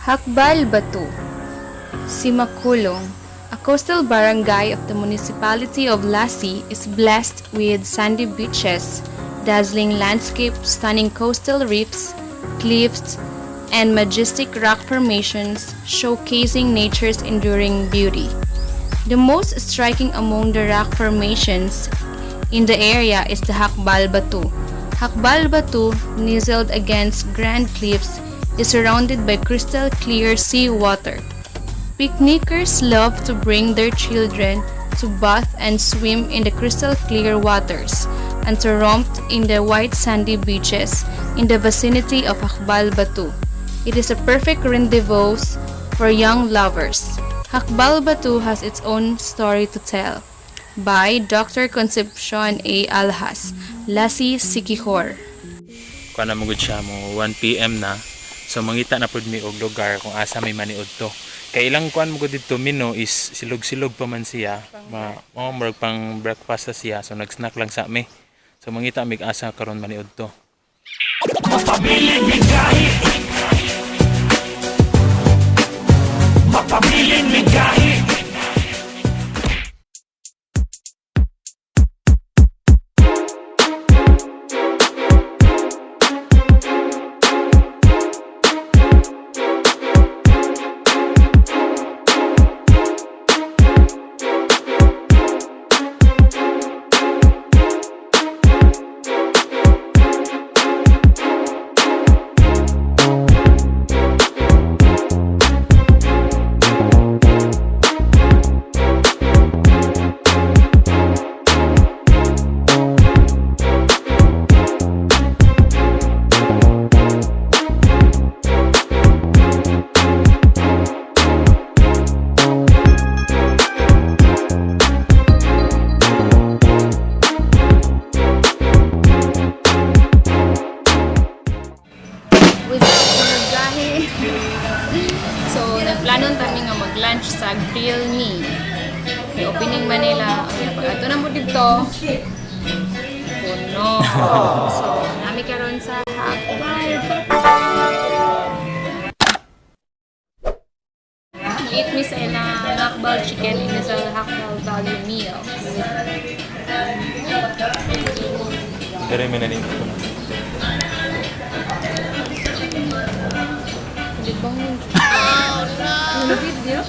Hakbal-Bato, Siquijodnon, a coastal barangay of the municipality of Lassi, is blessed with sandy beaches, dazzling landscape, stunning coastal reefs, cliffs, and majestic rock formations showcasing nature's enduring beauty. The most striking among the rock formations in the area is the Hakbal-Bato. Hakbal-Bato, nestled against grand cliffs, is surrounded by crystal clear sea water. Picnickers love to bring their children to bath and swim in the crystal clear waters and to romp in the white sandy beaches in the vicinity of Hakbal-Bato. It is a perfect rendezvous for young lovers. Hakbal-Bato has its own story to tell. By Dr. Concepcion A. Alhas, Lassi, Siquijor. Kuha na magod siya mo 1 PM na. So mangita na pud mi og lugar kung asa may maniud to. Kay ilang kuan mo dito mino is silog-silog pa man siya. Murag pang breakfast na siya. So nag-snack lang sa mi. So mangita mig asa karon maniud to. Mapabiling may gahi. Mapabiling may gahi. Gahi. So, nagplanon kami nga mag-lunch sa Grill Me. Yung opening Manila. Pag ato na mo dito, puno. So, nami karon sa Hakbal. Eat me sa ilang Hakbal chicken in sa Hakbal value meal. Dere mi na dito. Oh no! Video?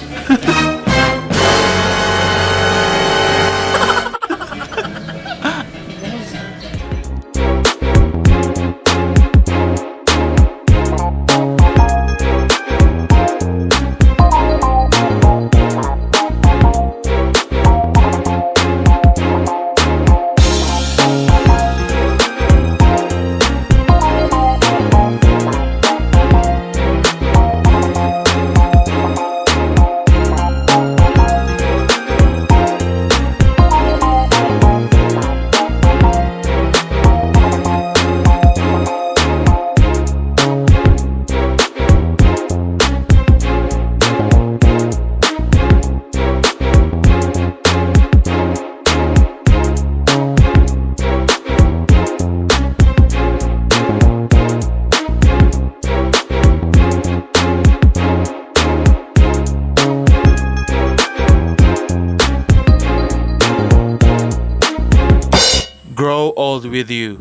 Grow old with you.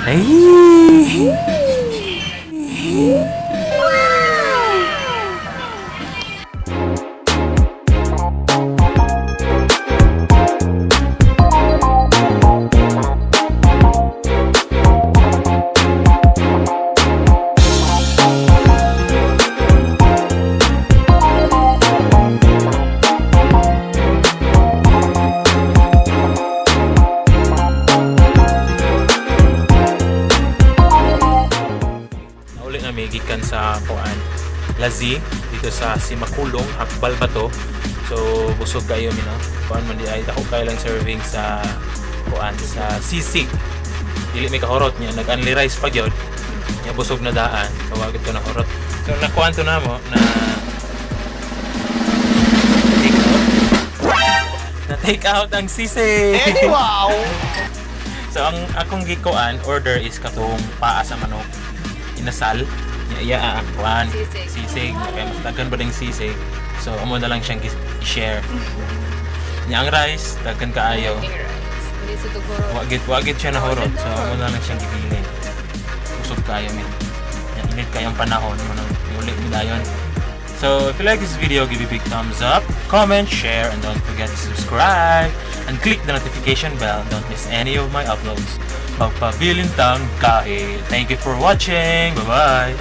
Hey. Gikan sa kuan Lazi dito sa Siquijodnon, Hakbal-Bato. So busog kayo mino. Kuan man di ay dako kay lang serving sa kuan sa sisig. Dili may kahorot niya, nag-only rice pa gyud. Nya busog na daan. So wag ito na horot. So nakuan to na mo na take out ang sisig. Hey, wow! So ang akong gikuan order is katong paa sa manok. Inasal. kuan Sisig. sisig kay mas daghan ba ding sisig. So amo na lang siyang i-share. Nya ang rice daghan kaayo. Making rice. Hindi sa tuguro. Wagit siya nahurot. So amo na lang siyang gipili. Usog kayo min. Nya init kayang panahon mo nang ulit mo dayon. So if you like this video, give a big thumbs up, comment, share, and don't forget to subscribe and click the notification bell. Don't miss any of my uploads. Magpabilintang Gahi. Thank you for watching. Bye-bye.